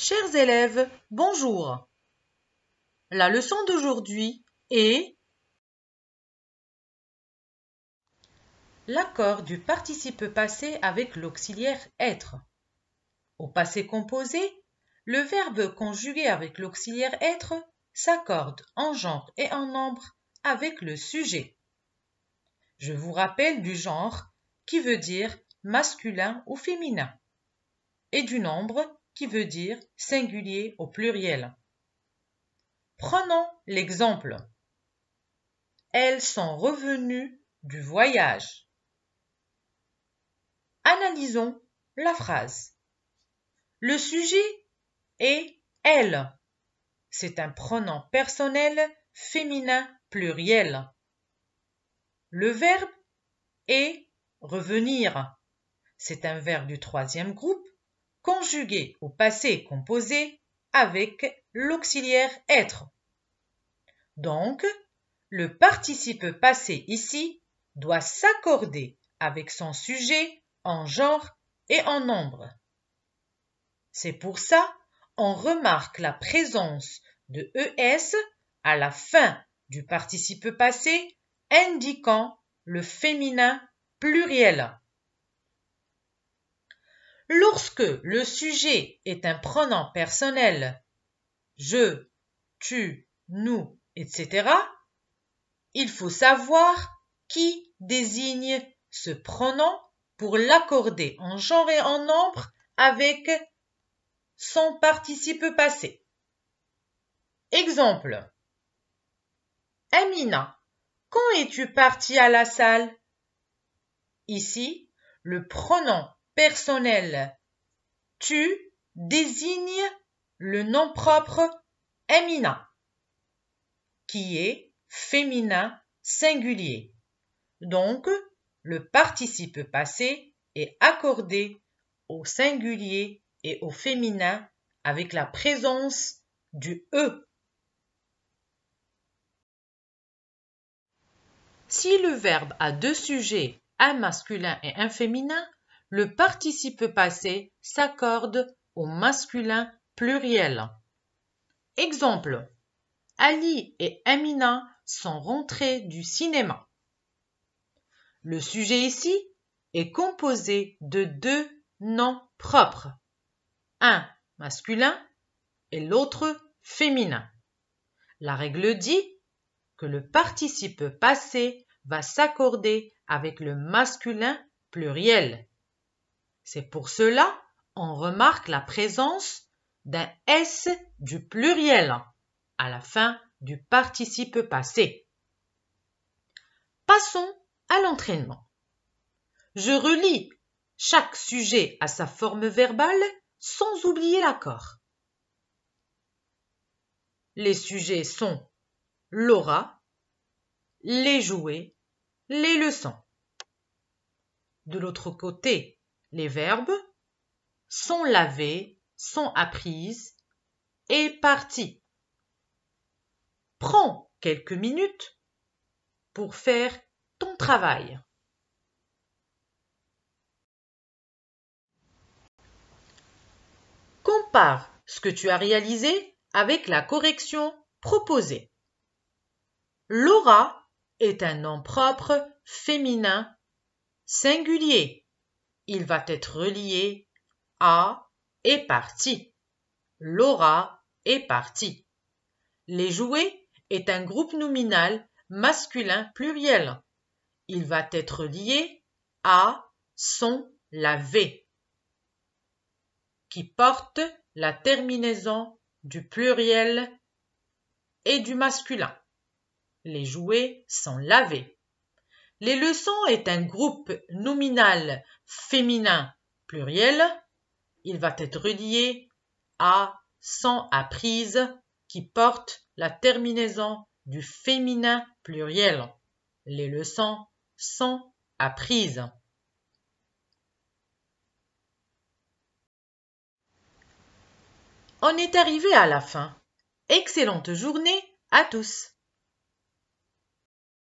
Chers élèves, bonjour. La leçon d'aujourd'hui est l'accord du participe passé avec l'auxiliaire être. Au passé composé, le verbe conjugué avec l'auxiliaire être s'accorde en genre et en nombre avec le sujet. Je vous rappelle du genre qui veut dire masculin ou féminin et du nombre qui veut dire singulier au pluriel. Prenons l'exemple. Elles sont revenues du voyage. Analysons la phrase. Le sujet est elle. C'est un pronom personnel féminin pluriel. Le verbe est revenir. C'est un verbe du troisième groupe conjugué au passé composé avec l'auxiliaire être. Donc, le participe passé ici doit s'accorder avec son sujet en genre et en nombre. C'est pour ça on remarque la présence de ES à la fin du participe passé indiquant le féminin pluriel. Lorsque le sujet est un pronom personnel, je, tu, nous, etc., il faut savoir qui désigne ce pronom pour l'accorder en genre et en nombre avec son participe passé. Exemple. Amina, quand es-tu partie à la salle? Ici, le pronom personnel tu désigne le nom propre Amina, qui est féminin singulier. Donc, le participe passé est accordé au singulier et au féminin avec la présence du E. Si le verbe a deux sujets, un masculin et un féminin, le participe passé s'accorde au masculin pluriel. Exemple. Ali et Amina sont rentrés du cinéma. Le sujet ici est composé de deux noms propres, un masculin et l'autre féminin. La règle dit que le participe passé va s'accorder avec le masculin pluriel. C'est pour cela on remarque la présence d'un S du pluriel à la fin du participe passé. Passons à l'entraînement. Je relis chaque sujet à sa forme verbale sans oublier l'accord. Les sujets sont Laura, les jouets, les leçons. De l'autre côté, les verbes sont lavés, sont apprises et parties. Prends quelques minutes pour faire ton travail. Compare ce que tu as réalisé avec la correction proposée. Laura est un nom propre féminin singulier. Il va être relié à est parti. Laura est partie. Les jouets est un groupe nominal masculin pluriel. Il va être lié à sont lavés, qui porte la terminaison du pluriel et du masculin. Les jouets sont lavés. Les leçons est un groupe nominal féminin pluriel. Il va être relié à sont apprises, qui porte la terminaison du féminin pluriel. Les leçons sont apprises. On est arrivé à la fin. Excellente journée à tous.